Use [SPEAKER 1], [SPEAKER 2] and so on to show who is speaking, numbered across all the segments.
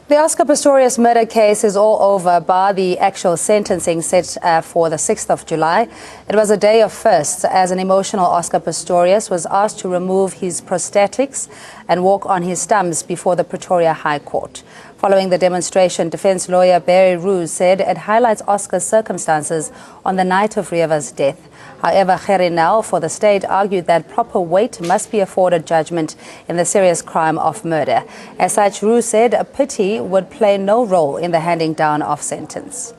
[SPEAKER 1] The Oscar Pistorius murder case is all over, bar the actual sentencing set for the 6th of July. It was a day of firsts as an emotional Oscar Pistorius was asked to remove his prosthetics and walk on his stumps before the Pretoria High Court. Following the demonstration, defense lawyer Barry Roos said it highlights Oscar's circumstances on the night of Reeva's death. However, Nells for the state argued that proper weight must be afforded judgment in the serious crime of murder. As such, Roos said a pity would play no role in the handing down of sentence.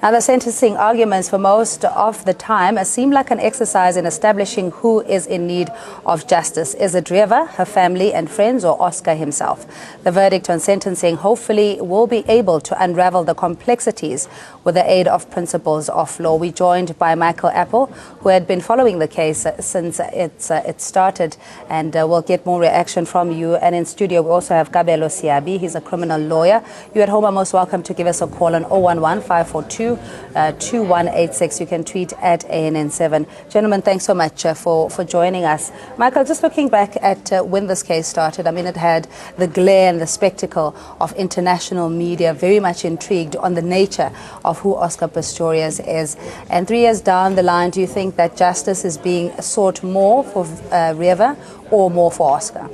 [SPEAKER 1] Now, the sentencing arguments for most of the time seem like an exercise in establishing who is in need of justice. Is it Reeva, her family and friends, or Oscar himself? The verdict on sentencing hopefully will be able to unravel the complexities with the aid of principles of law. We're joined by Michael Apple, who had been following the case since it started, and we'll get more reaction from you. And in studio, we also have Kabelo Siabi. He's a criminal lawyer. You at home are most welcome to give us a call on 011-542-2186. You can tweet at ANN7. Gentlemen, thanks so much for joining us. Michael, just looking back at when this case started, I mean, it had the glare and the spectacle of international media very much intrigued on the nature of who Oscar Pistorius is. And 3 years down the line, do you think that justice is being sought more for Reeva or more for Oscar?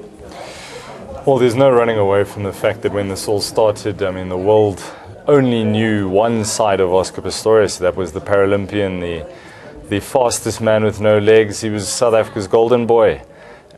[SPEAKER 2] Well, there's no running away from the fact that when this all started, I mean, the world only knew one side of Oscar Pistorius. That was the Paralympian, the fastest man with no legs. He was South Africa's golden boy.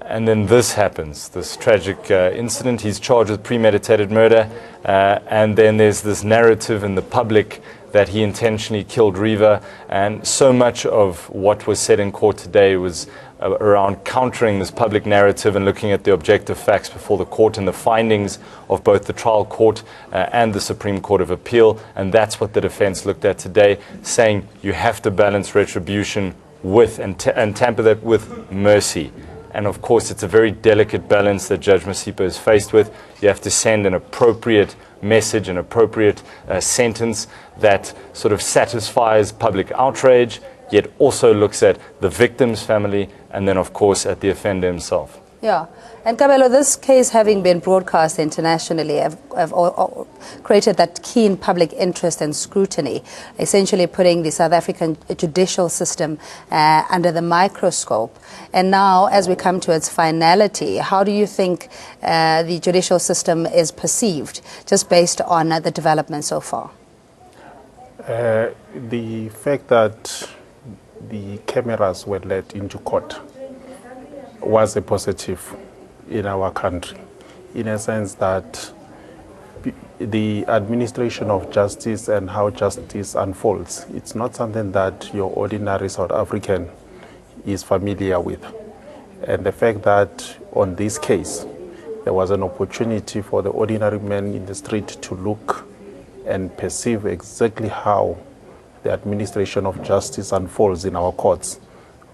[SPEAKER 2] And then this happens, this tragic incident. He's charged with premeditated murder. And then there's this narrative in the public that he intentionally killed Reeva. And so much of what was said in court today was around countering this public narrative and looking at the objective facts before the court and the findings of both the trial court and the Supreme Court of Appeal. And that's what the defense looked at today, saying you have to balance retribution with and tamper that with mercy. And of course, it's a very delicate balance that Judge Masipa is faced with. You have to send an appropriate message, an appropriate sentence that sort of satisfies public outrage, yet also looks at the victim's family and then, of course, at the offender himself.
[SPEAKER 1] Yeah. And Kabelo, this case having been broadcast internationally have created that keen public interest and scrutiny, essentially putting the South African judicial system under the microscope. And now, as we come to its finality, how do you think the judicial system is perceived, just based on the development so far?
[SPEAKER 3] The fact that the cameras were let into court was a positive in our country, in a sense that the administration of justice and how justice unfolds, it's not something that your ordinary South African is familiar with. And the fact that on this case, there was an opportunity for the ordinary man in the street to look and perceive exactly how the administration of justice unfolds in our courts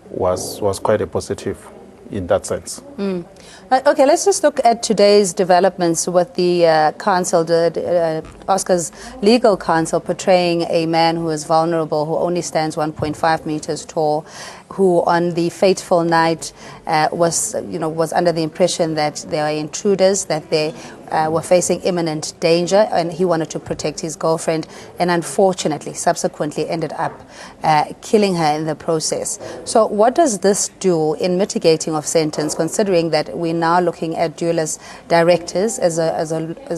[SPEAKER 3] was quite a positive in that sense.
[SPEAKER 1] Okay, let's just look at today's developments with the Oscar's legal counsel portraying a man who is vulnerable, who only stands 1.5 meters tall, who on the fateful night was under the impression that they are intruders, that they were facing imminent danger, and he wanted to protect his girlfriend, and unfortunately, subsequently ended up killing her in the process. So what does this do in mitigating of sentence, considering that we're now looking at duelist directors as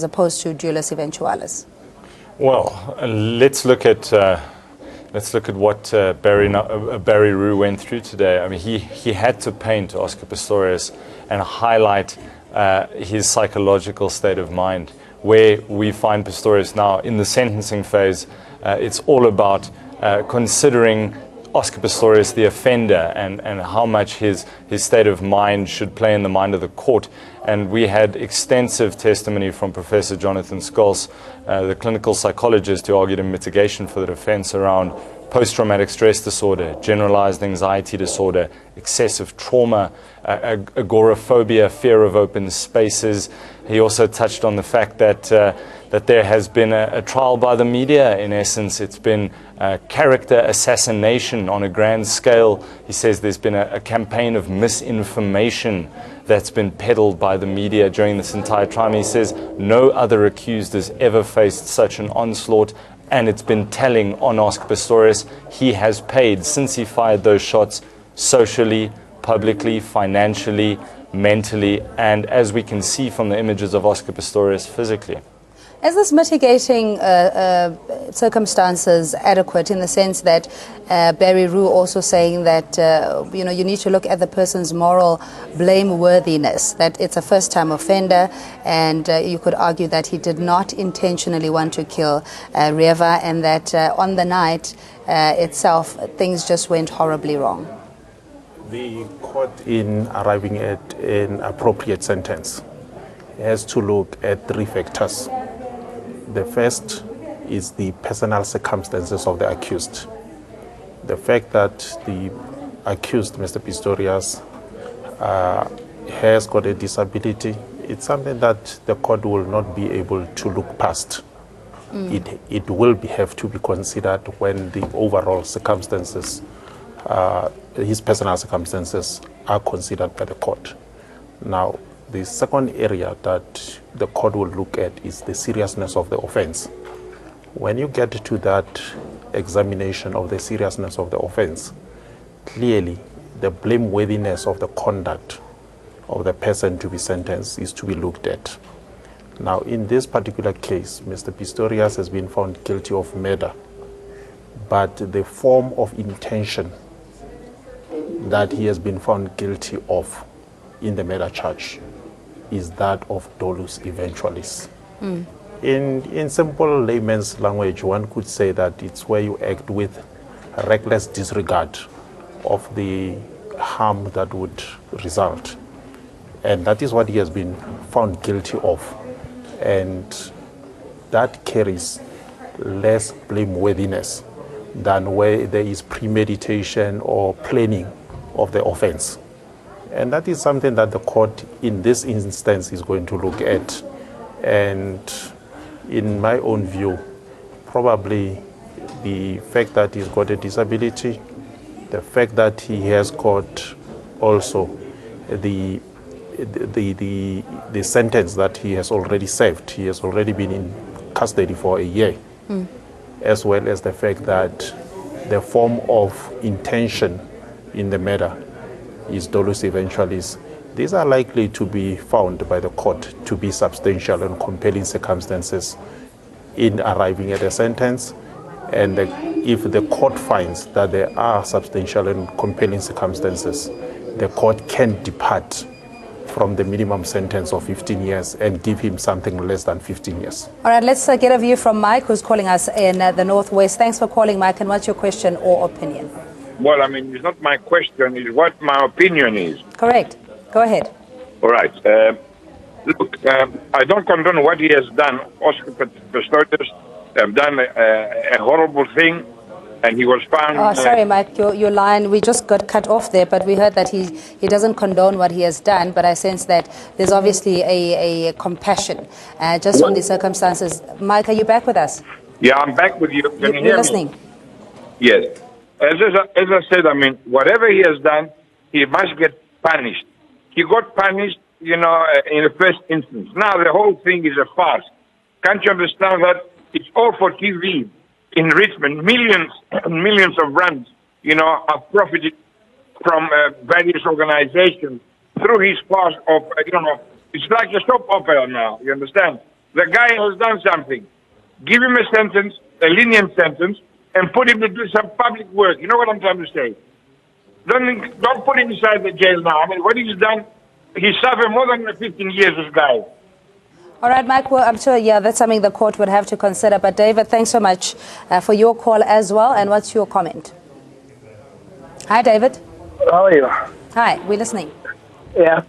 [SPEAKER 1] opposed to duelist eventualis?
[SPEAKER 2] Well, let's look at what Barry Roos went through today. I mean, he had to paint Oscar Pistorius and highlight his psychological state of mind. Where we find Pistorius now in the sentencing phase, it's all about considering Oscar Pistorius, the offender, and how much his state of mind should play in the mind of the court. And we had extensive testimony from Professor Jonathan Scholz, the clinical psychologist who argued in mitigation for the defense around post-traumatic stress disorder, generalized anxiety disorder, excessive trauma, agoraphobia, fear of open spaces. He also touched on the fact that that there has been a trial by the media. In essence, it's been character assassination on a grand scale. He says there's been a campaign of misinformation that's been peddled by the media during this entire time. He says no other accused has ever faced such an onslaught, and it's been telling on Oscar Pistorius. He has paid, since he fired those shots, socially, publicly, financially, mentally, and as we can see from the images of Oscar Pistorius, physically.
[SPEAKER 1] Is this mitigating circumstances adequate, in the sense that Barry Rue also saying that you need to look at the person's moral blameworthiness, that it's a first-time offender, and you could argue that he did not intentionally want to kill Reeva, and that on the night itself things just went horribly wrong?
[SPEAKER 3] The court, in arriving at an appropriate sentence, has to look at three factors. The first is the personal circumstances of the accused. The fact that the accused, Mr. Pistorius, has got a disability, it's something that the court will not be able to look past. It will have to be considered when the overall circumstances, his personal circumstances, are considered by the court. Now, the second area that the court will look at is the seriousness of the offense. When you get to that examination of the seriousness of the offense, clearly the blameworthiness of the conduct of the person to be sentenced is to be looked at. Now, in this particular case, Mr. Pistorius has been found guilty of murder, but the form of intention that he has been found guilty of in the murder charge is that of dolus eventualis. In simple layman's language, one could say that it's where you act with reckless disregard of the harm that would result. And that is what he has been found guilty of. And that carries less blameworthiness than where there is premeditation or planning of the offense. And that is something that the court in this instance is going to look at. And in my own view, probably the fact that he's got a disability, the fact that he has got also the sentence that he has already served. He has already been in custody for a year, as well as the fact that the form of intention in the murder is dolus eventualis. These are likely to be found by the court to be substantial and compelling circumstances in arriving at a sentence. And if the court finds that there are substantial and compelling circumstances, the court can depart from the minimum sentence of 15 years and give him something less than 15 years.
[SPEAKER 1] All right, let's get a view from Mike, who's calling us in the Northwest. Thanks for calling, Mike, and what's your question or opinion?
[SPEAKER 4] Well, I mean, it's not my question, it's what my opinion is.
[SPEAKER 1] Correct. Go ahead.
[SPEAKER 4] All right. Look, I don't condone what he has done. Oscar Pistorius have done a horrible thing, and he was found...
[SPEAKER 1] Oh, sorry, Mike, your line, we just got cut off there, but we heard that he doesn't condone what he has done, but I sense that there's obviously a compassion just from the circumstances. Mike, are you back with us?
[SPEAKER 4] Yeah, I'm back with you. Can you hear
[SPEAKER 1] You're listening?
[SPEAKER 4] me? Yes. As I said, I mean, whatever he has done, he must get punished. He got punished, in the first instance. Now the whole thing is a farce. Can't you understand that it's all for TV? Enrichment, millions and millions of rands, have profited from various organizations through his past of, it's like a soap opera now, you understand? The guy has done something. Give him a sentence, a lenient sentence, and put him to do some public work. You know what I'm trying to say? Don't put him inside the jail now. I mean, what he's done, he suffered more than 15 years, this guy.
[SPEAKER 1] All right, Mike, well, I'm sure, that's something the court would have to consider. But, David, thanks so much for your call as well. And what's your comment? Hi, David.
[SPEAKER 5] How are you?
[SPEAKER 1] Hi, we're listening.
[SPEAKER 5] Yeah.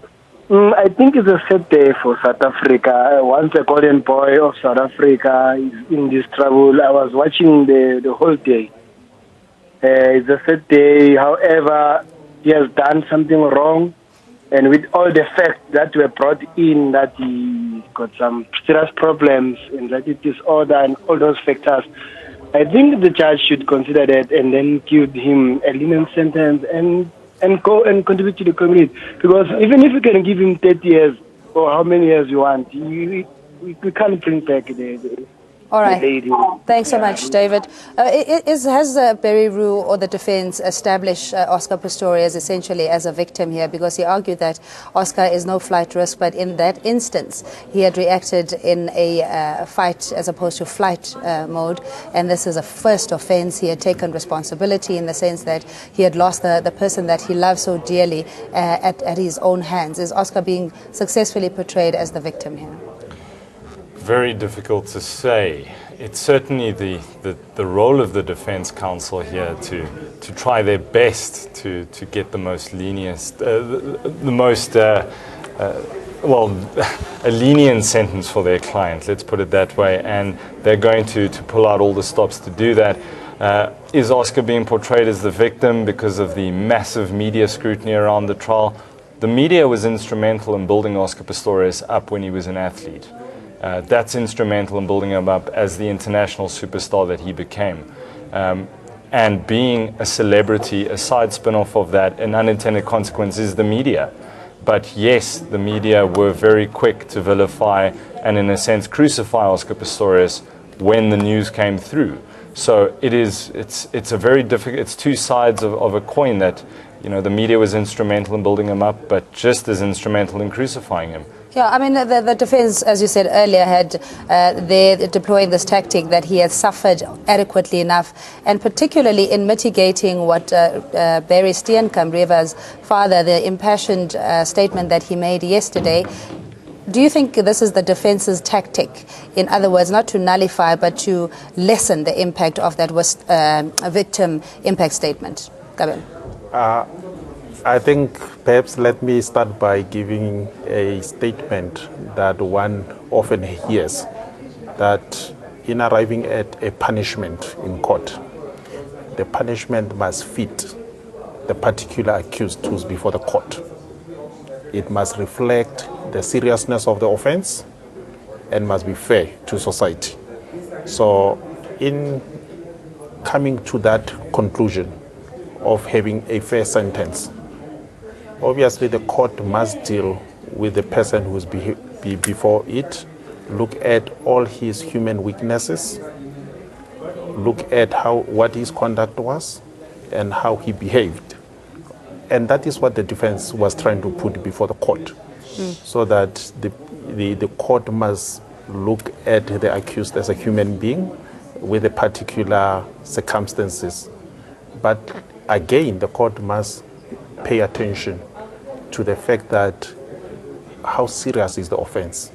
[SPEAKER 5] I think it's a sad day for South Africa. Once a golden boy of South Africa is in this trouble. I was watching the whole day. It's a sad day. However, he has done something wrong, and with all the facts that were brought in, that he got some serious problems, anxiety disorder, and all those factors, I think the judge should consider that and then give him a lenient sentence and go and contribute to the community. Because even if we can give him 30 years or how many years you want, we can't bring back the
[SPEAKER 1] All right.
[SPEAKER 5] lady.
[SPEAKER 1] Thanks so much, David. Has Barry Rue or the defense established Oscar Pistorius essentially as a victim here? Because he argued that Oscar is no flight risk, but in that instance, he had reacted in a fight as opposed to flight mode. And this is a first offense. He had taken responsibility in the sense that he had lost the person that he loved so dearly at his own hands. Is Oscar being successfully portrayed as the victim here?
[SPEAKER 2] Very difficult to say. It's certainly the role of the defense counsel here to try their best to get the most lenient, a lenient sentence for their client, let's put it that way, and they're going to pull out all the stops to do that. Is Oscar being portrayed as the victim because of the massive media scrutiny around the trial? The media was instrumental in building Oscar Pistorius up when he was an athlete. That's instrumental in building him up as the international superstar that he became. And being a celebrity, a side spin-off of that, an unintended consequence is the media. But yes, the media were very quick to vilify and in a sense crucify Oscar Pistorius when the news came through. So it's a very difficult, it's two sides of a coin that, you know, the media was instrumental in building him up, but just as instrumental in crucifying him.
[SPEAKER 1] Yeah, I mean, the defense, as you said earlier, they're deploying this tactic that he has suffered adequately enough, and particularly in mitigating what Barry Steenkamp, Reeva's father, the impassioned statement that he made yesterday. Do you think this is the defense's tactic? In other words, not to nullify, but to lessen the impact of that victim impact statement? Gaben.
[SPEAKER 3] I think perhaps let me start by giving a statement that one often hears, that in arriving at a punishment in court, the punishment must fit the particular accused who's before the court. It must reflect the seriousness of the offense and must be fair to society. So in coming to that conclusion of having a fair sentence, obviously the court must deal with the person who is before it, look at all his human weaknesses, look at what his conduct was and how he behaved. And that is what the defense was trying to put before the court, so that the court must look at the accused as a human being with the particular circumstances. But again, the court must pay attention to the fact that how serious is the offense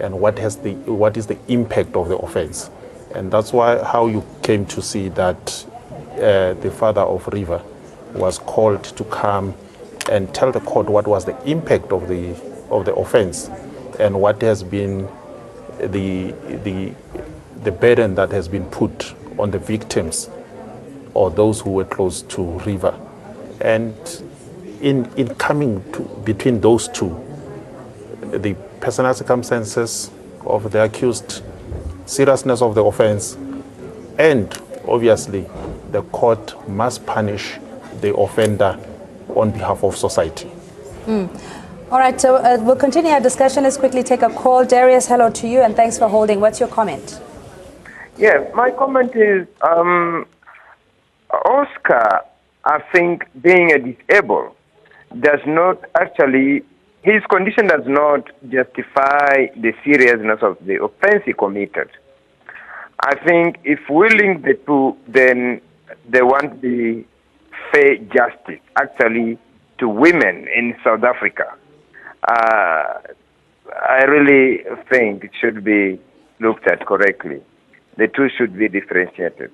[SPEAKER 3] and what is the impact of the offense. And that's how you came to see that the father of Reeva was called to come and tell the court what was the impact of the offense and what has been the burden that has been put on the victims or those who were close to Reeva. And in coming between those two, the personal circumstances of the accused, seriousness of the offense, and obviously the court must punish the offender on behalf of society.
[SPEAKER 1] All right, so we'll continue our discussion. Let's quickly take a call. Darius, hello to you, and thanks for holding. What's your comment?
[SPEAKER 6] Yeah, my comment is Oscar, I think, being a disabled does not actually, his condition does not justify the seriousness of the offense he committed. I think if we link the two, then there won't be fair justice actually to women in South Africa. I really think it should be looked at correctly. The two should be differentiated.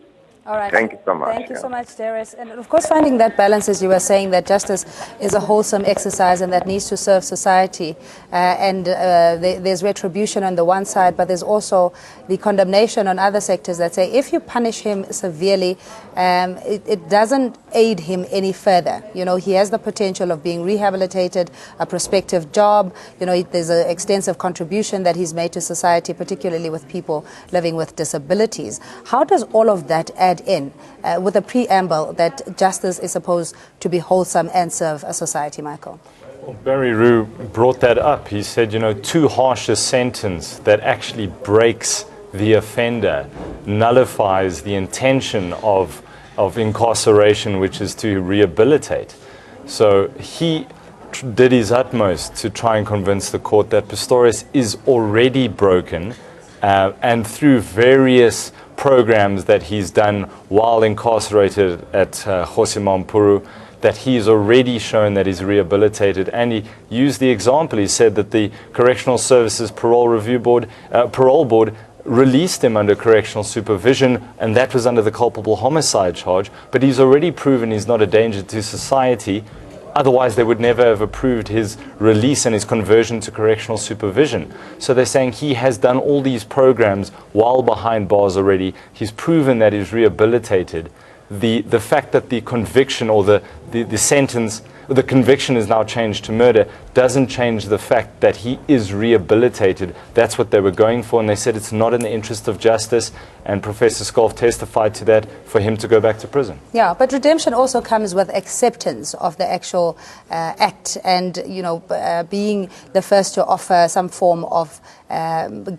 [SPEAKER 1] All right.
[SPEAKER 6] Thank you so much.
[SPEAKER 1] Thank you so much, Darius. And of course, finding that balance, as you were saying, that justice is a wholesome exercise and that needs to serve society. There's retribution on the one side, but there's also the condemnation on other sectors that say if you punish him severely, it doesn't aid him any further. You know, he has the potential of being rehabilitated, a prospective job. You know, there's an extensive contribution that he's made to society, particularly with people living with disabilities. How does all of that add in with a preamble that justice is supposed to be wholesome and serve a society, Michael?
[SPEAKER 2] Well, Barry Roo brought that up. He said, you know, too harsh a sentence that actually breaks the offender, nullifies the intention of incarceration, which is to rehabilitate. So he did his utmost to try and convince the court that Pistorius is already broken, and through various programs that he's done while incarcerated at Kgosimampuru, that he's already shown that he's rehabilitated. And he used the example. He said that the Correctional Services Parole Board released him under correctional supervision, and that was under the culpable homicide charge. But he's already proven he's not a danger to society. Otherwise, they would never have approved his release and his conversion to correctional supervision. So they're saying he has done all these programs while behind bars already. He's proven that he's rehabilitated. The fact that the conviction or the sentence, the conviction is now changed to murder, doesn't change the fact that he is rehabilitated. That's what they were going for, and they said it's not in the interest of justice, and Professor Skolf testified to that, for him to go back to prison.
[SPEAKER 1] Yeah, but redemption also comes with acceptance of the actual act, and, you know, being the first to offer some form of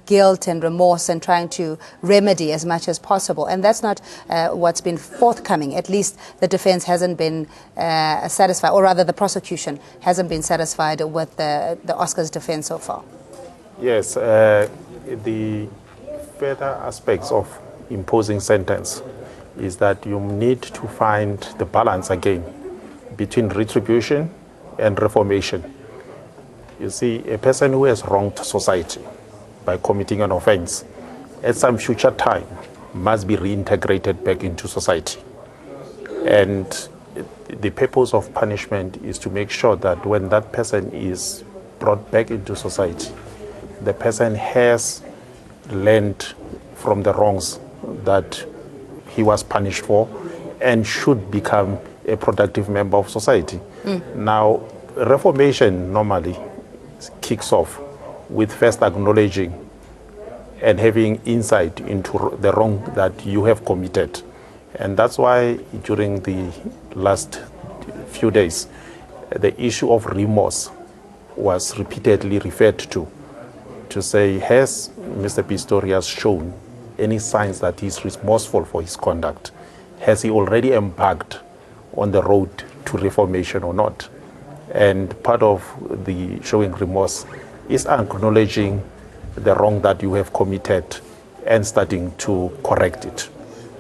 [SPEAKER 1] guilt and remorse and trying to remedy as much as possible. And that's not what's been forthcoming. At least the defense hasn't been satisfied, or rather the prosecution hasn't been satisfied with the Oscar's defense so far.
[SPEAKER 3] Yes, the further aspects of imposing sentence is that you need to find the balance again between retribution and reformation. You see, a person who has wronged society by committing an offense at some future time must be reintegrated back into society. And the purpose of punishment is to make sure that when that person is brought back into society, the person has learned from the wrongs that he was punished for and should become a productive member of society. Now, reformation normally kicks off with first acknowledging and having insight into the wrong that you have committed. And that's why during the last few days, the issue of remorse was repeatedly referred to say, has Mr. Pistorius shown any signs that he's remorseful for his conduct? Has he already embarked on the road to reformation or not? And part of the showing remorse is acknowledging the wrong that you have committed and starting to correct it.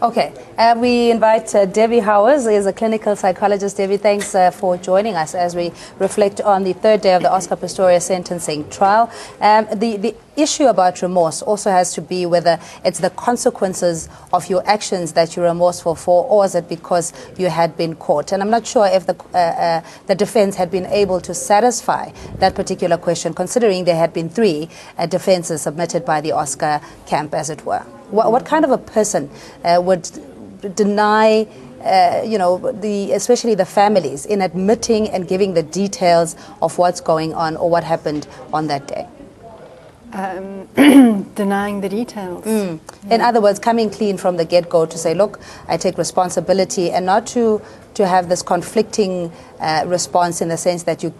[SPEAKER 1] Okay, we invite Debbie Howers, who is a clinical psychologist. Debbie, thanks for joining us as we reflect on the third day of the Oscar Pistorius sentencing trial. The issue about remorse also has to be whether it's the consequences of your actions that you're remorseful for, or is it because you had been caught? And I'm not sure if the defense had been able to satisfy that particular question, considering there had been three defenses submitted by the Oscar camp, as it were. What kind of a person would deny, especially the families, in admitting and giving the details of what's going on or what happened on that day?
[SPEAKER 7] Denying the details.
[SPEAKER 1] Yeah. In other words, coming clean from the get-go to say, look, I take responsibility, and not to have this conflicting response in the sense that you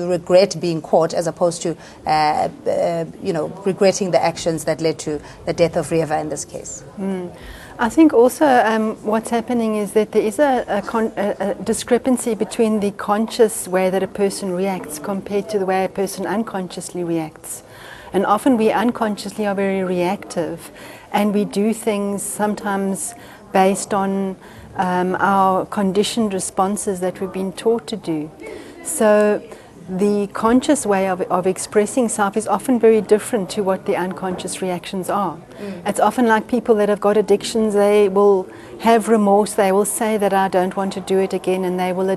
[SPEAKER 1] regret being caught, as opposed to regretting the actions that led to the death of Reeva in this case.
[SPEAKER 7] I think also what's happening is that there is a discrepancy between the conscious way that a person reacts compared to the way a person unconsciously reacts. And often we unconsciously are very reactive, and we do things sometimes based on our conditioned responses that we've been taught to do. So the conscious way of expressing self is often very different to what the unconscious reactions are. It's often like people that have got addictions, they will have remorse, they will say that I don't want to do it again, and they will,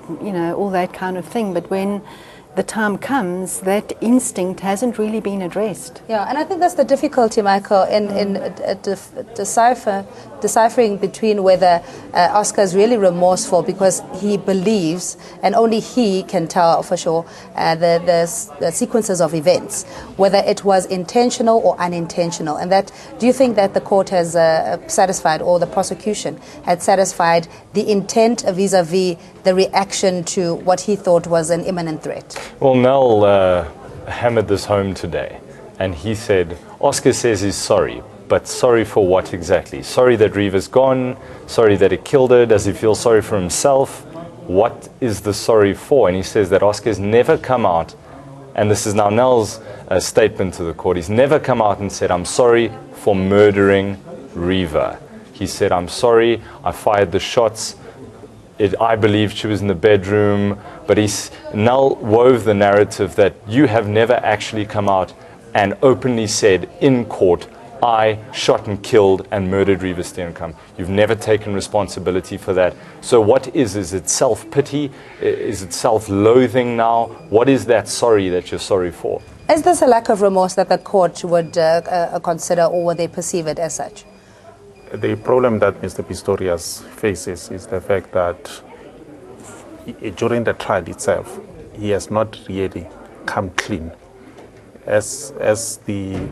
[SPEAKER 7] all that kind of thing. But when the time comes, that instinct hasn't really been addressed.
[SPEAKER 1] Yeah, and I think that's the difficulty, Michael, in deciphering between whether Oscar is really remorseful because he believes, and only he can tell for sure, the sequences of events, whether it was intentional or unintentional. And that, do you think that the court has satisfied, or the prosecution had satisfied, the intent vis-a-vis the reaction to what he thought was an imminent threat?
[SPEAKER 2] Well, Nell hammered this home today, and he said, Oscar says he's sorry, but sorry for what exactly? Sorry that Reeva's gone, sorry that it killed her, does he feel sorry for himself? What is the sorry for? And he says that Oscar's never come out, and this is now Nell's statement to the court, he's never come out and said, I'm sorry for murdering Reeva. He said, I'm sorry, I fired the shots, I believed she was in the bedroom, but Nell wove the narrative that you have never actually come out and openly said in court, I shot and killed and murdered Reeva Steenkamp. You've never taken responsibility for that. So what is it self-pity? Is it self-loathing now? What is that sorry that you're sorry for?
[SPEAKER 1] Is this a lack of remorse that the court would consider, or would they perceive it as such?
[SPEAKER 3] The problem that Mr. Pistorius faces is the fact that during the trial itself, he has not really come clean. As the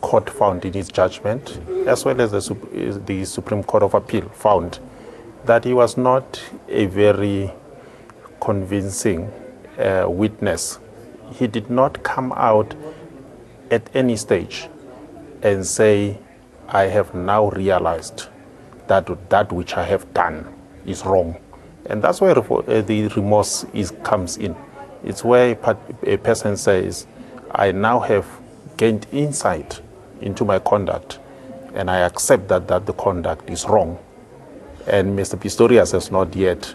[SPEAKER 3] court found in his judgment, as well as the Supreme Court of Appeal found, that he was not a very convincing witness. He did not come out at any stage and say, I have now realized that which I have done is wrong. And that's where the remorse comes in. It's where a person says, I now have gained insight into my conduct, and I accept that the conduct is wrong. And Mr. Pistorius has not yet,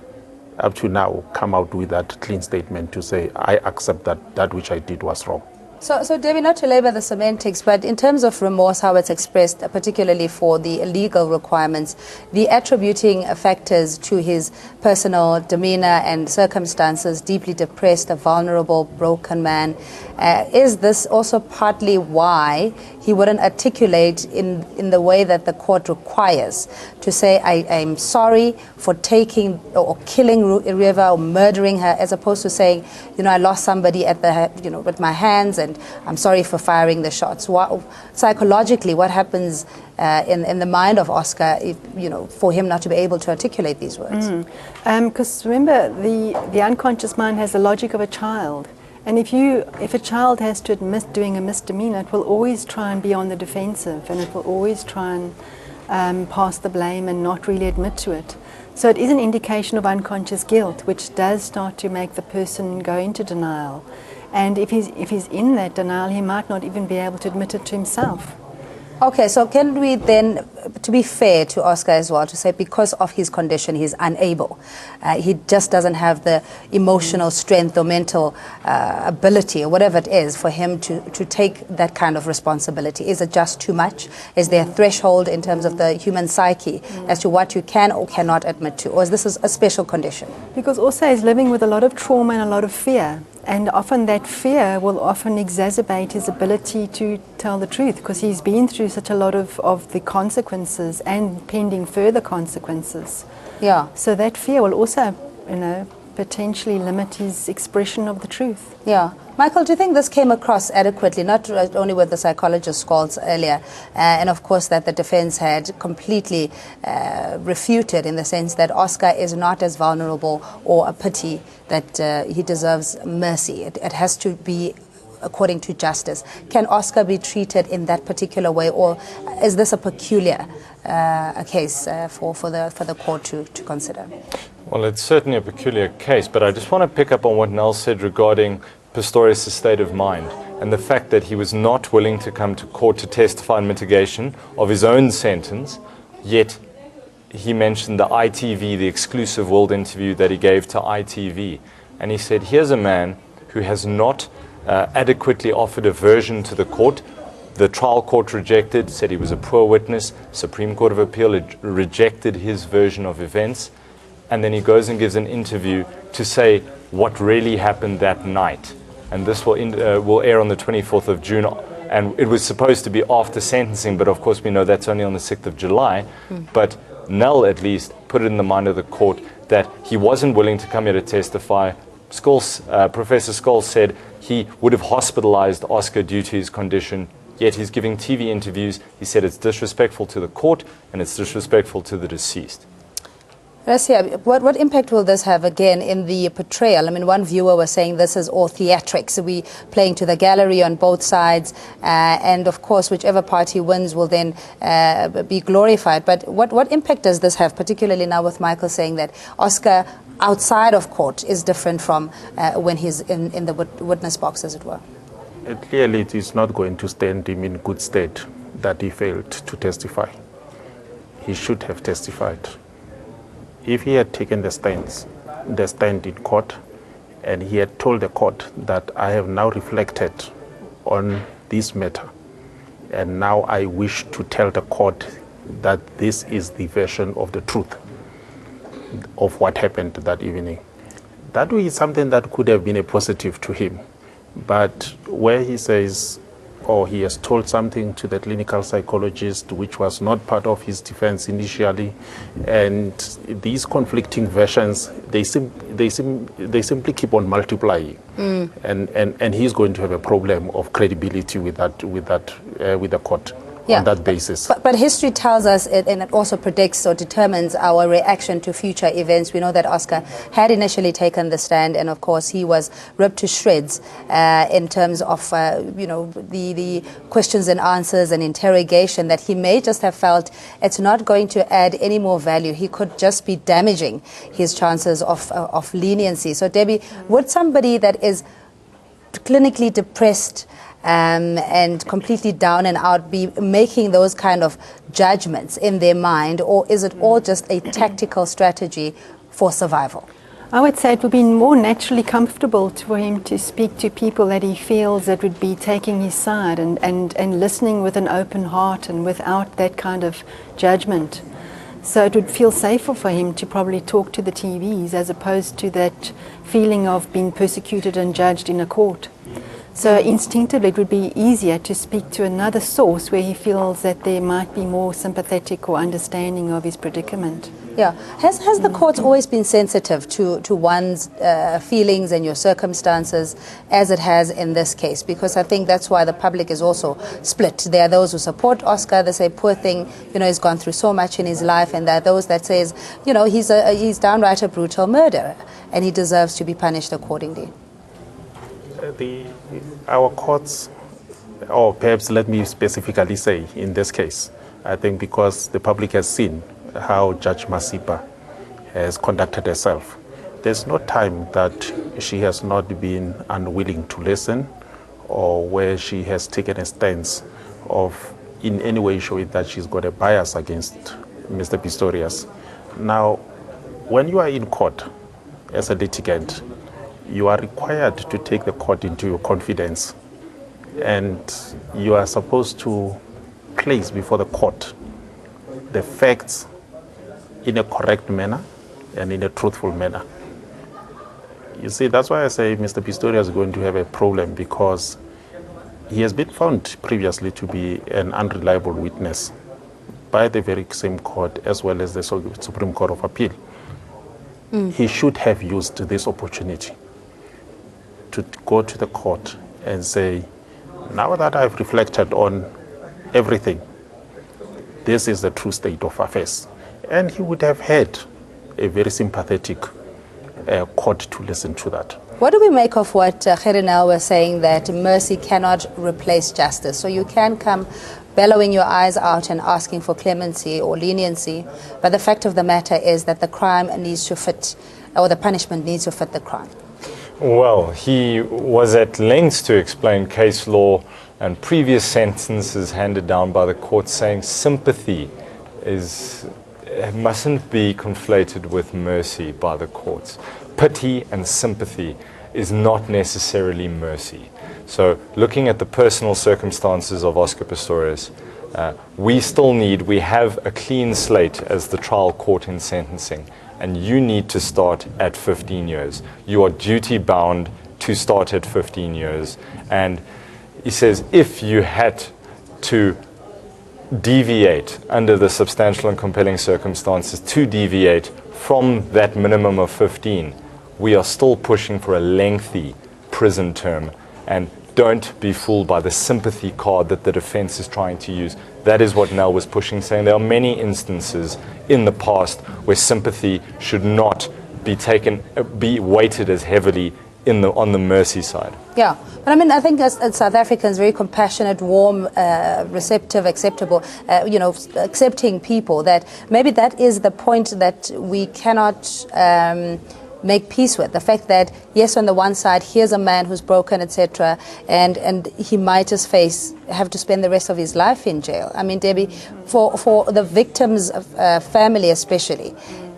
[SPEAKER 3] up to now, come out with that clean statement to say, I accept that which I did was wrong.
[SPEAKER 1] So Debbie, not to labor the semantics, but in terms of remorse, how it's expressed, particularly for the legal requirements, the attributing factors to his personal demeanor and circumstances, deeply depressed, a vulnerable, broken man, is this also partly why he wouldn't articulate in the way that the court requires to say, I'm sorry for taking or killing Reeva or murdering her, as opposed to saying, I lost somebody at with my hands, and I'm sorry for firing the shots. Psychologically, what happens in the mind of Oscar, for him not to be able to articulate these words?
[SPEAKER 7] Because remember, the unconscious mind has the logic of a child. And if a child has to admit doing a misdemeanor, it will always try and be on the defensive, and it will always try and pass the blame and not really admit to it. So it is an indication of unconscious guilt, which does start to make the person go into denial. And if he's in that denial, he might not even be able to admit it to himself.
[SPEAKER 1] Okay, so can we then, to be fair to Oscar as well, to say because of his condition he's unable, he just doesn't have the emotional strength or mental ability or whatever it is for him to take that kind of responsibility? Is it just too much? Is there a threshold in terms of the human psyche as to what you can or cannot admit to? Or is this a special condition?
[SPEAKER 7] Because also he's living with a lot of trauma and a lot of fear. And often that fear will often exacerbate his ability to tell the truth, because he's been through such a lot of the consequences and pending further consequences.
[SPEAKER 1] Yeah.
[SPEAKER 7] So that fear will also, potentially limit his expression of the truth.
[SPEAKER 1] Yeah. Michael, do you think this came across adequately, not only with the psychologist's calls earlier, and of course that the defense had completely refuted, in the sense that Oscar is not as vulnerable or a pity that he deserves mercy. It has to be according to justice. Can Oscar be treated in that particular way, or is this a peculiar case for the court to consider?
[SPEAKER 2] Well, it's certainly a peculiar case, but I just want to pick up on what Nells said regarding Pistorius' state of mind and the fact that he was not willing to come to court to testify in mitigation of his own sentence, yet he mentioned the ITV, the exclusive world interview that he gave to ITV. And he said, here's a man who has not adequately offered a version to the court. The trial court rejected, said he was a poor witness. Supreme Court of Appeal rejected his version of events. And then he goes and gives an interview to say what really happened that night. And this will air on the 24th of June. And it was supposed to be after sentencing, but of course we know that's only on the 6th of July. But Nell at least put it in the mind of the court that he wasn't willing to come here to testify. Professor Scholes said he would have hospitalized Oscar due to his condition, yet he's giving TV interviews. He said it's disrespectful to the court and it's disrespectful to the deceased.
[SPEAKER 1] Rasia, what impact will this have again in the portrayal? I mean, one viewer was saying this is all theatrics. We playing to the gallery on both sides, and of course, whichever party wins will then be glorified. But what impact does this have, particularly now with Michael saying that Oscar outside of court is different from when he's in the witness box, as it were?
[SPEAKER 3] Clearly, it is not going to stand him in good stead that he failed to testify. He should have testified. If he had taken the stand in court, and he had told the court that I have now reflected on this matter, and now I wish to tell the court that this is the version of the truth of what happened that evening. That is something that could have been a positive to him. But where he says, or he has told something to the clinical psychologist which was not part of his defense initially, and these conflicting versions, they simply keep on multiplying, and he's going to have a problem of credibility with the court. On that basis.
[SPEAKER 1] But history tells us, and it also predicts or determines our reaction to future events. We know that Oscar had initially taken the stand, and of course he was ripped to shreds in terms of the questions and answers and interrogation, that he may just have felt it's not going to add any more value. He could just be damaging his chances of leniency. So Debbie, would somebody that is clinically depressed and completely down and out be making those kind of judgments in their mind, or is it all just a tactical strategy for survival?
[SPEAKER 7] I would say it would be more naturally comfortable for him to speak to people that he feels that would be taking his side and listening with an open heart and without that kind of judgment. So it would feel safer for him to probably talk to the TVs as opposed to that feeling of being persecuted and judged in a court. So instinctively it would be easier to speak to another source where he feels that there might be more sympathetic or understanding of his predicament.
[SPEAKER 1] Yeah. Has the court always been sensitive to one's feelings and your circumstances as it has in this case? Because I think that's why the public is also split. There are those who support Oscar. They say, poor thing, he's gone through so much in his life. And there are those that says, he's downright a brutal murderer and he deserves to be punished accordingly.
[SPEAKER 3] Our courts, or perhaps let me specifically say in this case, I think because the public has seen how Judge Masipa has conducted herself, there's no time that she has not been unwilling to listen or where she has taken a stance of in any way showing that she's got a bias against Mr. Pistorius. Now, when you are in court as a litigant, you are required to take the court into your confidence, and you are supposed to place before the court the facts in a correct manner and in a truthful manner. You see, that's why I say Mr. Pistorius is going to have a problem, because he has been found previously to be an unreliable witness by the very same court as well as the Supreme Court of Appeal. He should have used this opportunity to go to the court and say, now that I've reflected on everything, this is the true state of affairs. And he would have had a very sympathetic court to listen to that.
[SPEAKER 1] What do we make of what Nell was saying, that mercy cannot replace justice? So you can come bellowing your eyes out and asking for clemency or leniency, but the fact of the matter is that the crime needs to fit, or the punishment needs to fit the crime.
[SPEAKER 2] Well, he was at lengths to explain case law and previous sentences handed down by the court, saying sympathy mustn't be conflated with mercy by the courts. Pity and sympathy is not necessarily mercy. So looking at the personal circumstances of Oscar Pistorius, we have a clean slate as the trial court in sentencing, and you need to start at 15 years. You are duty bound to start at 15 years. And he says if you had to deviate under the substantial and compelling circumstances, to deviate from that minimum of 15, we are still pushing for a lengthy prison term. And don't be fooled by the sympathy card that the defense is trying to use. That is what Nell was pushing, saying there are many instances in the past where sympathy should not be weighted as heavily on the mercy side.
[SPEAKER 1] Yeah, but I mean, I think as South Africans, very compassionate, warm, receptive, acceptable, accepting people, that maybe that is the point that we cannot make peace with. The fact that, yes, on the one side, here's a man who's broken, etc., and he might just have to spend the rest of his life in jail. I mean, Debbie, for the victim's family especially,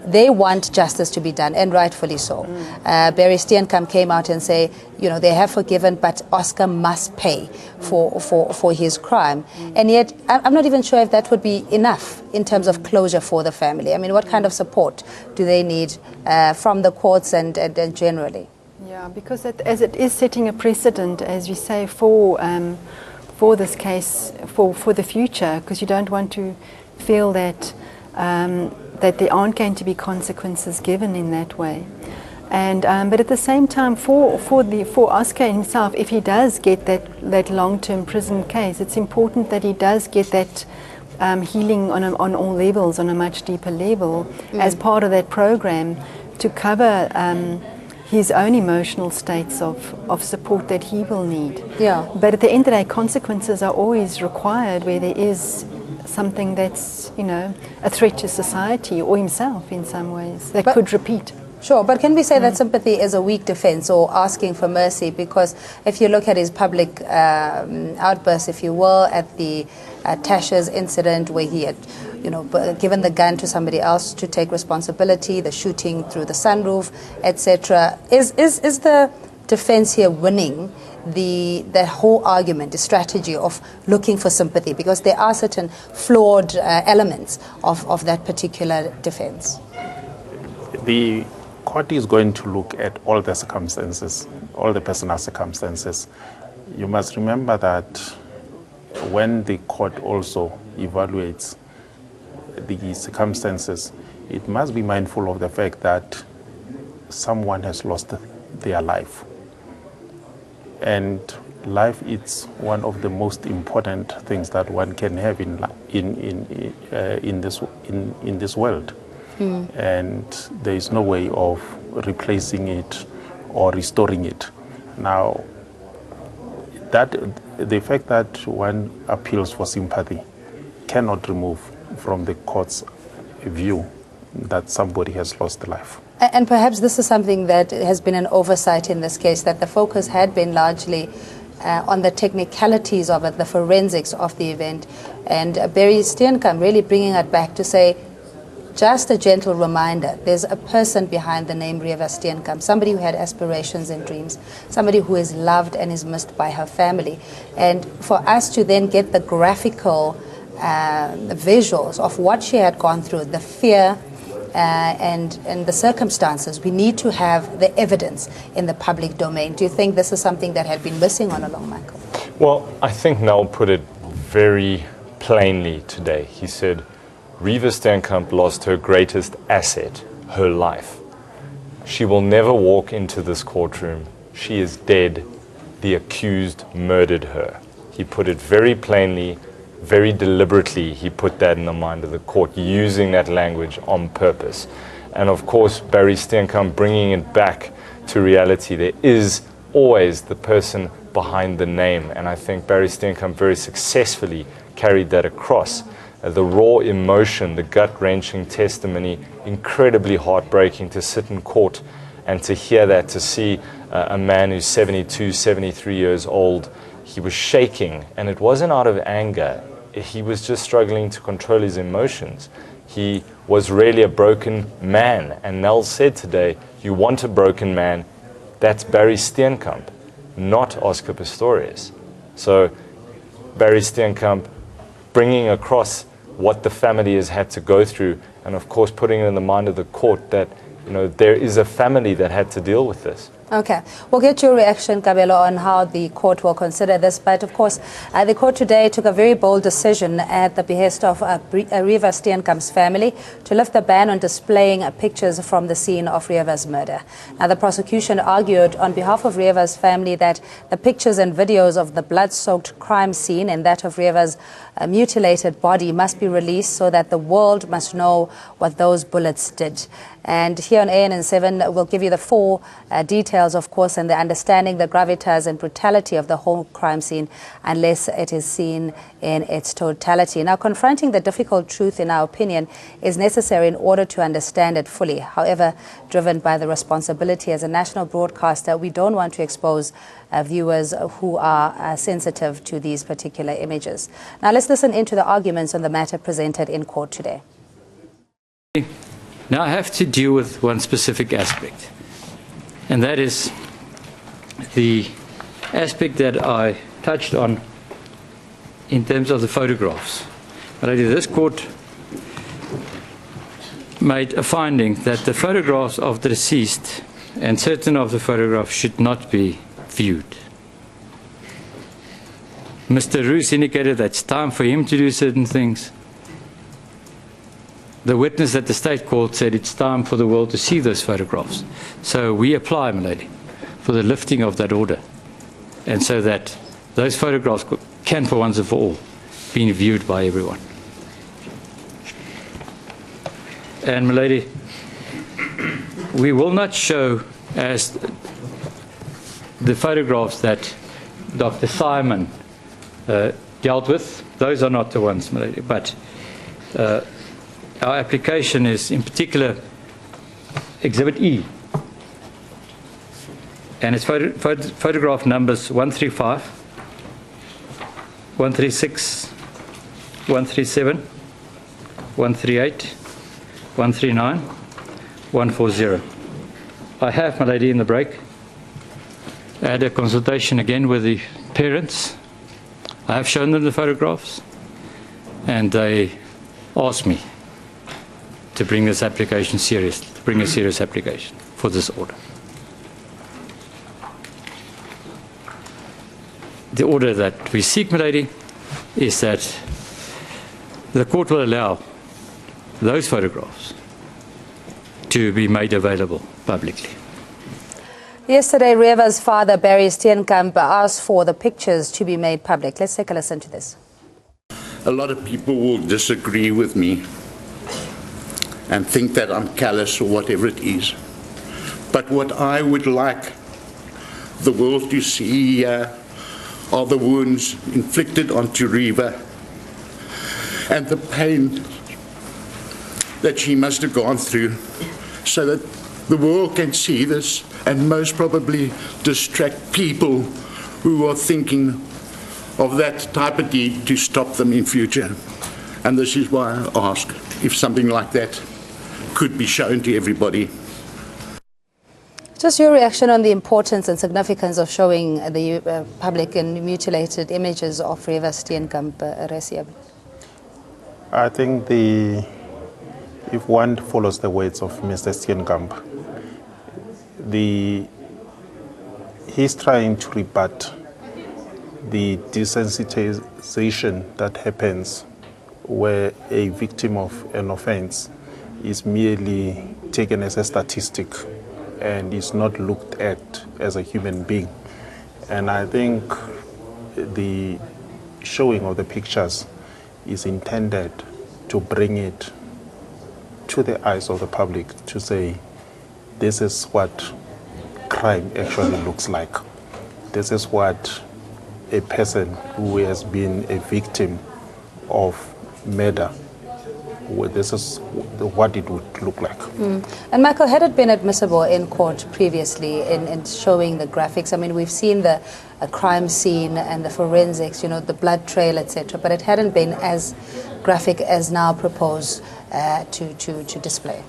[SPEAKER 1] they want justice to be done, and rightfully so. Barry Steenkamp came out and say, they have forgiven, but Oscar must pay for his crime. And yet, I'm not even sure if that would be enough in terms of closure for the family. I mean, what kind of support do they need from the courts and generally?
[SPEAKER 7] Yeah, because as it is setting a precedent, as you say, for this case, for the future, because you don't want to feel that that there aren't going to be consequences given in that way. And but at the same time, for Oscar himself, if he does get that long-term prison case, it's important that he does get that healing on all levels, on a much deeper level, as part of that program, to cover his own emotional states of support that he will need.
[SPEAKER 1] Yeah.
[SPEAKER 7] But at the end of the day, consequences are always required where there is something that's, a threat to society or himself in some ways that could repeat.
[SPEAKER 1] Sure, but can we say that sympathy is a weak defense or asking for mercy? Because if you look at his public outbursts, if you will, at the Tasha's incident where he had, given the gun to somebody else to take responsibility, the shooting through the sunroof, etc., is the defense here winning the whole argument, the strategy of looking for sympathy? Because there are certain flawed elements of that particular defense.
[SPEAKER 3] The court is going to look at all the circumstances, all the personal circumstances. You must remember that when the court also evaluates the circumstances, it must be mindful of the fact that someone has lost their life. And life is one of the most important things that one can have in this world. And there is no way of replacing it or restoring it. Now, the fact that one appeals for sympathy cannot remove from the court's view that somebody has lost life.
[SPEAKER 1] And perhaps this is something that has been an oversight in this case, that the focus had been largely on the technicalities of it, the forensics of the event. And Barry Steenkamp really bringing it back to say, just a gentle reminder, there's a person behind the name Reeva Steenkamp, somebody who had aspirations and dreams, somebody who is loved and is missed by her family. And for us to then get the graphical visuals of what she had gone through, the fear, and the circumstances, we need to have the evidence in the public domain. Do you think this is something that had been missing all along, Michael?
[SPEAKER 2] Well, I think Nell put it very plainly today. He said, Reeva Steenkamp lost her greatest asset, her life. She will never walk into this courtroom. She is dead. The accused murdered her. He put it very plainly, very deliberately. He put that in the mind of the court, using that language on purpose. And of course, Barry Steenkamp bringing it back to reality. There is always the person behind the name. And I think Barry Steenkamp very successfully carried that across. The raw emotion, the gut-wrenching testimony, incredibly heartbreaking to sit in court and to hear that, to see a man who's 72, 73 years old. He was shaking, and it wasn't out of anger. He was just struggling to control his emotions. He was really a broken man. And Nells said today, you want a broken man, that's Barry Steenkamp, not Oscar Pistorius. So Barry Steenkamp bringing across what the family has had to go through, and of course putting it in the mind of the court that, you know, there is a family that had to deal with this.
[SPEAKER 1] Okay, we'll get your reaction, Kabelo, on how the court will consider this. But of course, the court today took a very bold decision at the behest of Reeva Steenkamp's family to lift the ban on displaying pictures from the scene of Reeva's murder. Now, the prosecution argued on behalf of Reeva's family that the pictures and videos of the blood-soaked crime scene and that of Reeva's mutilated body must be released so that the world must know what those bullets did. And here on ANN7, we'll give you the full details, of course, and the understanding the gravitas and brutality of the whole crime scene unless it is seen in its totality. Now, confronting the difficult truth, in our opinion, is necessary in order to understand it fully. However, driven by the responsibility as a national broadcaster, we don't want to expose viewers who are sensitive to these particular images. Now, let's listen into the arguments on the matter presented in court today.
[SPEAKER 8] Now I have to deal with one specific aspect, and that is the aspect that I touched on in terms of the photographs. But this court made a finding that the photographs of the deceased and certain of the photographs should not be viewed. Mr. Roos indicated that it's time for him to do certain things. The witness at the state court said it's time for the world to see those photographs. So we apply, my lady, for the lifting of that order, and so that those photographs can, for once and for all, be viewed by everyone. And, my lady, we will not show as the photographs that Dr. Simon dealt with. Those are not the ones, my lady, but our application is, in particular, Exhibit E, and it's photograph numbers 135, 136, 137, 138, 139, 140. I have, my lady, in the break, I had a consultation again with the parents. I have shown them the photographs, and they asked me to bring this application serious, to bring a serious application for this order. The order that we seek, my lady, is that the court will allow those photographs to be made available publicly.
[SPEAKER 1] Yesterday, Reeva's father, Barry Steenkamp, asked for the pictures to be made public. Let's take a listen to this.
[SPEAKER 9] A lot of people will disagree with me and think that I'm callous or whatever it is. But what I would like the world to see are the wounds inflicted onto Reeva and the pain that she must have gone through, so that the world can see this and most probably distract people who are thinking of that type of deed to stop them in future. And this is why I ask if something like that could be shown to everybody.
[SPEAKER 1] Just your reaction on the importance and significance of showing the public and mutilated images of Reeva Steenkamp, Resia.
[SPEAKER 3] I think if one follows the words of Mr. Steenkamp, he's trying to rebut the desensitization that happens where a victim of an offense is merely taken as a statistic and is not looked at as a human being. And I think the showing of the pictures is intended to bring it to the eyes of the public to say, this is what crime actually looks like. This is what a person who has been a victim of murder, this is what it would look like.
[SPEAKER 1] And Michael, had it been admissible in court previously in showing the graphics? I mean, we've seen the crime scene and the forensics, you know, the blood trail, etc., but it hadn't been as graphic as now proposed to display.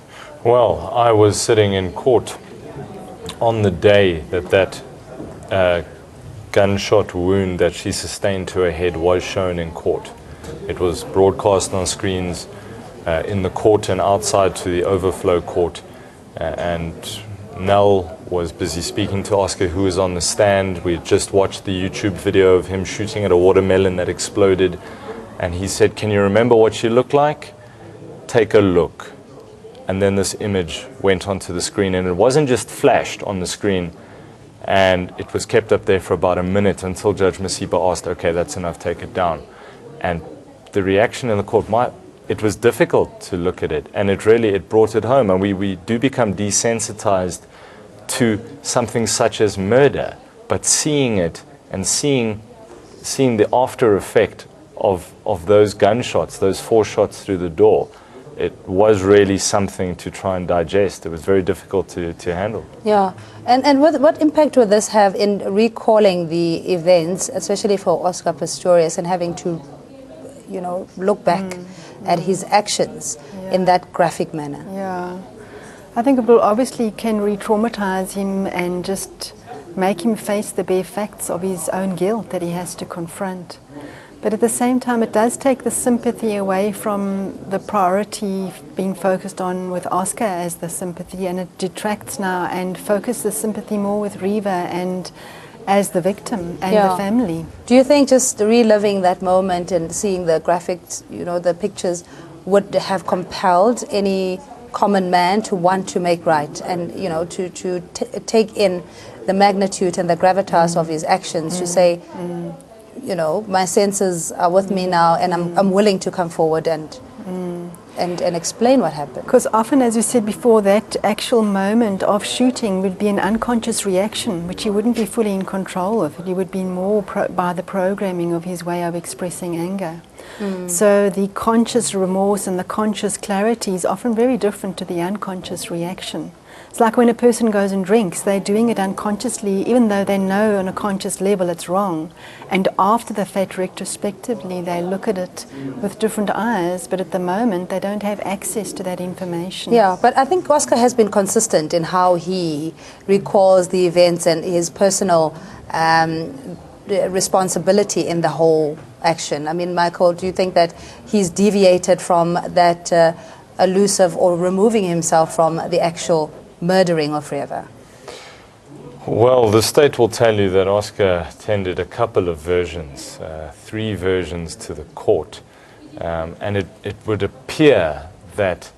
[SPEAKER 2] Well, I was sitting in court on the day that gunshot wound that she sustained to her head was shown in court. It was broadcast on screens in the court and outside to the overflow court. And Nell was busy speaking to Oscar, who was on the stand. We had just watched the YouTube video of him shooting at a watermelon that exploded. And he said, "Can you remember what she looked like? Take a look." And then this image went onto the screen, and it wasn't just flashed on the screen, and it was kept up there for about a minute until Judge Masipa asked, "Okay, that's enough, take it down." And the reaction in the court, it was difficult to look at it, and it brought it home. And we do become desensitized to something such as murder, but seeing it and seeing the after effect of those gunshots, those 4 shots through the door, it was really something to try and digest. It was very difficult to handle.
[SPEAKER 1] Yeah, and what impact would this have in recalling the events, especially for Oscar Pistorius, and having to, look back at his actions in that graphic manner?
[SPEAKER 7] Yeah, I think it will obviously can re-traumatize him and just make him face the bare facts of his own guilt that he has to confront. But at the same time, it does take the sympathy away from the priority being focused on with Oscar as the sympathy, and it detracts now and focuses the sympathy more with Reeva and as the victim and the family.
[SPEAKER 1] Do you think just reliving that moment and seeing the graphics, the pictures, would have compelled any common man to want to make right and, to take in the magnitude and the gravitas of his actions, to say, my senses are with me now, and I'm willing to come forward and explain what happened?
[SPEAKER 7] Because often, as you said before, that actual moment of shooting would be an unconscious reaction, which he wouldn't be fully in control of. He would be more by the programming of his way of expressing anger. So the conscious remorse and the conscious clarity is often very different to the unconscious reaction. It's like when a person goes and drinks, they're doing it unconsciously, even though they know on a conscious level it's wrong. And after the fact, retrospectively, they look at it with different eyes, but at the moment, they don't have access to that information.
[SPEAKER 1] Yeah, but I think Oscar has been consistent in how he recalls the events and his personal responsibility in the whole action. I mean, Michael, do you think that he's deviated from that elusive or removing himself from the actual murdering of Reeva?
[SPEAKER 2] Well, the state will tell you that Oscar tendered a couple of versions, 3 versions to the court. And it would appear that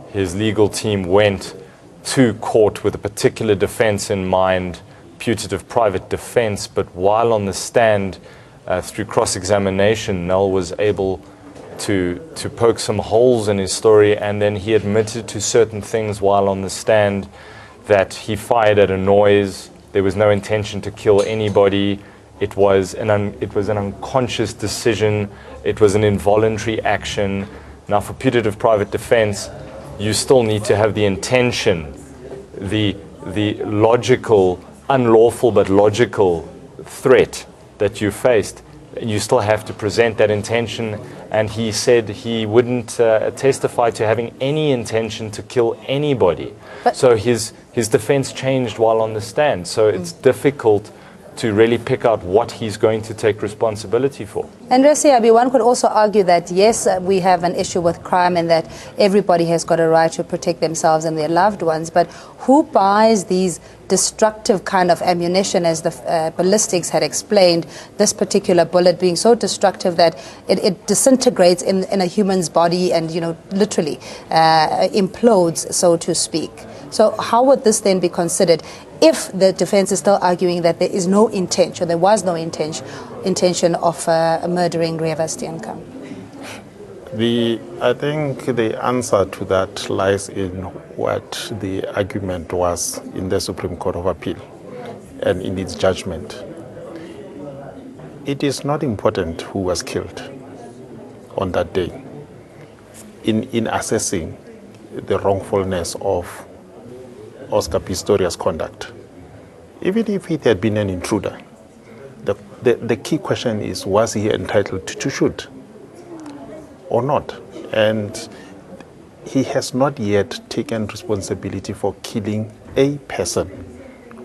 [SPEAKER 2] his legal team went to court with a particular defense in mind, putative private defense, but while on the stand, through cross-examination, Nell was able to poke some holes in his story, and then he admitted to certain things while on the stand, that he fired at a noise, there was no intention to kill anybody, it was an unconscious decision, it was an involuntary action. Now for putative private defense, you still need to have the intention, the logical, unlawful but logical threat that you faced. You still have to present that intention, and he said he wouldn't testify to having any intention to kill anybody. So his defense changed while on the stand. So it's difficult to really pick out what he's going to take responsibility for.
[SPEAKER 1] And Resiabi, one could also argue that, yes, we have an issue with crime and that everybody has got a right to protect themselves and their loved ones, but who buys these destructive kind of ammunition, as the ballistics had explained, this particular bullet being so destructive that it disintegrates in a human's body and, literally implodes, so to speak. So how would this then be considered if the defense is still arguing that there is no intention, there was no intention of murdering Reeva Steenkamp?
[SPEAKER 3] I think the answer to that lies in what the argument was in the Supreme Court of Appeal and in its judgment. It is not important who was killed on that day in assessing the wrongfulness of Oscar Pistorius' conduct. Even if it had been an intruder, the key question is, was he entitled to shoot or not? And he has not yet taken responsibility for killing a person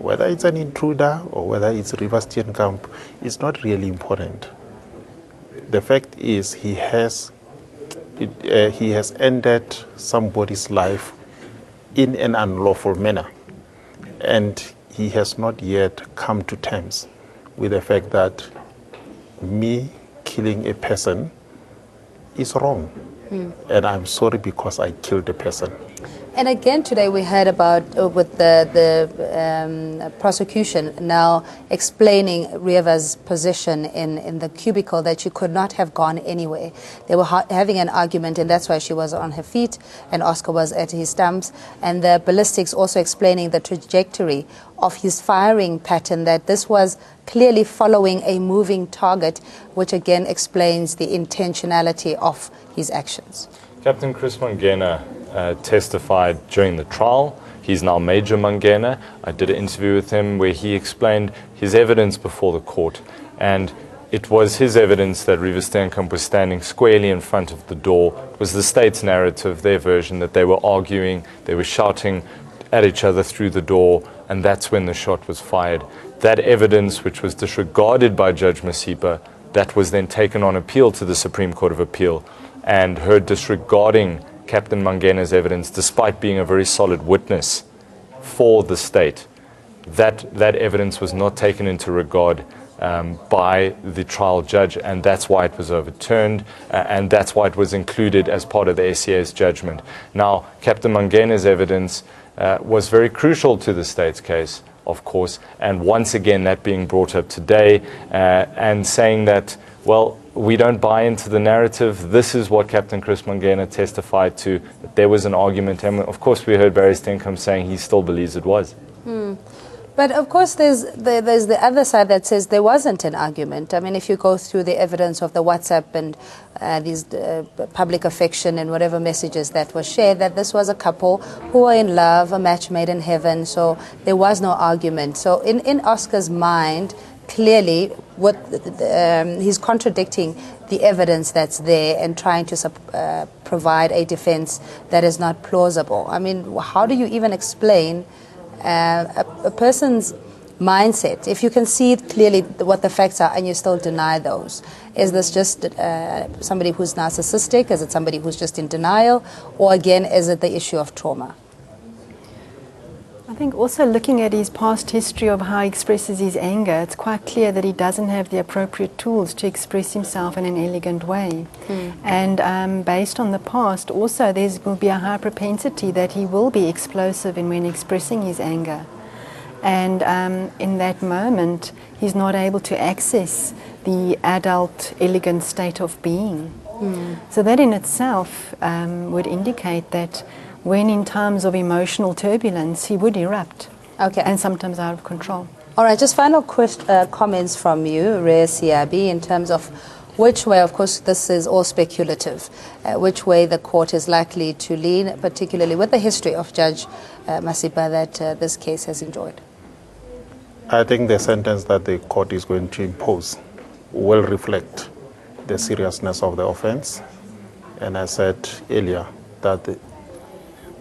[SPEAKER 3] Whether it's an intruder or whether it's Reeva Steenkamp, it's not really important. The fact is he has ended somebody's life in an unlawful manner, and he has not yet come to terms with the fact that me killing a person is wrong. And I'm sorry because I killed a person.
[SPEAKER 1] And again today we heard about with the prosecution now explaining Reeva's position in the cubicle, that she could not have gone anywhere. They were having an argument, and that's why she was on her feet and Oscar was at his stumps. And the ballistics also explaining the trajectory of his firing pattern, that this was clearly following a moving target, which again explains the intentionality of his actions.
[SPEAKER 2] Captain Chris Magana testified during the trial. He's now Major Magana. I did an interview with him where he explained his evidence before the court, and it was his evidence that Reeva Steenkamp was standing squarely in front of the door. It was the state's narrative, their version, that they were arguing, they were shouting at each other through the door, and that's when the shot was fired. That evidence, which was disregarded by Judge Masipa, that was then taken on appeal to the Supreme Court of Appeal, and her disregarding Captain Magana's evidence, despite being a very solid witness for the state, that evidence was not taken into regard by the trial judge, and that's why it was overturned, and that's why it was included as part of the SCA's judgment. Now, Captain Magana's evidence was very crucial to the state's case, of course, and once again that being brought up today and saying that, well, we don't buy into the narrative. This is what Captain Chris Magana testified to, that there was an argument, and of course we heard Barry Steenkamp saying he still believes it was.
[SPEAKER 1] But of course there's the other side that says there wasn't an argument. I mean, if you go through the evidence of the WhatsApp and these public affection and whatever messages that were shared, that this was a couple who were in love, a match made in heaven, so there was no argument. So in Oscar's mind, clearly what he's contradicting the evidence that's there and trying to provide a defense that is not plausible. I mean, how do you even explain a person's mindset if you can see clearly what the facts are and you still deny those? Is this just somebody who's narcissistic? Is it somebody who's just in denial? Or again, is it the issue of trauma?
[SPEAKER 7] I think also looking at his past history of how he expresses his anger, it's quite clear that he doesn't have the appropriate tools to express himself in an elegant way. And based on the past, also there will be a high propensity that he will be explosive when expressing his anger. And in that moment, he's not able to access the adult, elegant state of being. So that in itself would indicate that when in times of emotional turbulence, he would erupt.
[SPEAKER 1] Okay.
[SPEAKER 7] And sometimes out of control.
[SPEAKER 1] All right, just final comments from you, Rhea Siabi, in terms of which way, of course, this is all speculative, which way the court is likely to lean, particularly with the history of Judge Masipa that this case has enjoyed.
[SPEAKER 3] I think the sentence that the court is going to impose will reflect the seriousness of the offense. And I said earlier that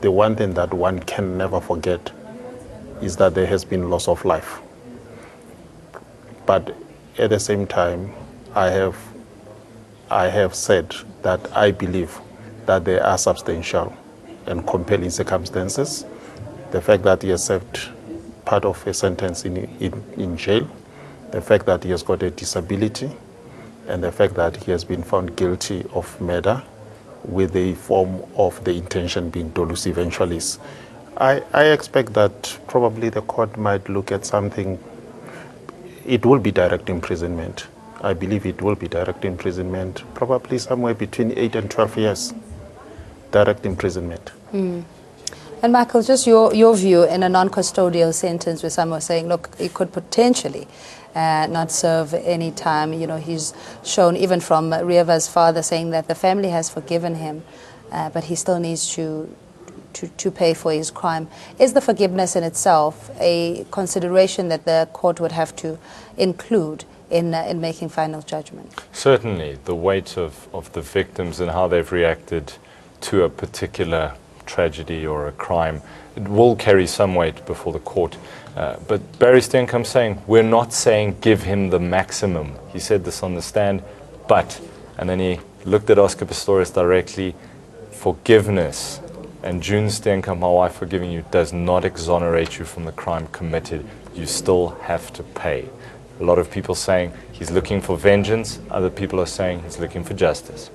[SPEAKER 3] the one thing that one can never forget is that there has been loss of life. But at the same time, I have said that I believe that there are substantial and compelling circumstances. The fact that he has served part of a sentence in jail, the fact that he has got a disability, and the fact that he has been found guilty of murder with the form of the intention being dolus eventualis. I expect that probably the court might look at something. It will be direct imprisonment. I believe it will be direct imprisonment, probably somewhere between 8 and 12 years, direct imprisonment.
[SPEAKER 1] And Michael, just your view in a non-custodial sentence where someone was saying, look, it could potentially not serve any time. You know, he's shown even from Reeva's father saying that the family has forgiven him, but he still needs to pay for his crime. Is the forgiveness in itself a consideration that the court would have to include in making final judgment?
[SPEAKER 2] Certainly, the weight of the victims and how they've reacted to a particular tragedy or a crime, it will carry some weight before the court. But Barry Steenkamp saying, we're not saying give him the maximum. He said this on the stand, but, and then he looked at Oscar Pistorius directly, forgiveness, and June Steenkamp, my wife, forgiving you, does not exonerate you from the crime committed. You still have to pay. A lot of people saying he's looking for vengeance. Other people are saying he's looking for justice.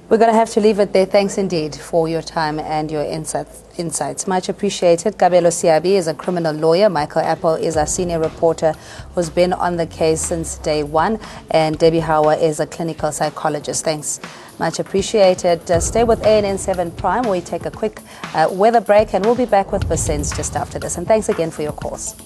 [SPEAKER 1] We're going to have to leave it there. Thanks indeed for your time and your insights. Much appreciated. Kabelo Siabi is a criminal lawyer. Michael Apple is our senior reporter who's been on the case since day one. And Debbie Hauer is a clinical psychologist. Thanks. Much appreciated. Stay with ANN 7 Prime. We take a quick weather break and we'll be back with the sense just after this. And thanks again for your calls.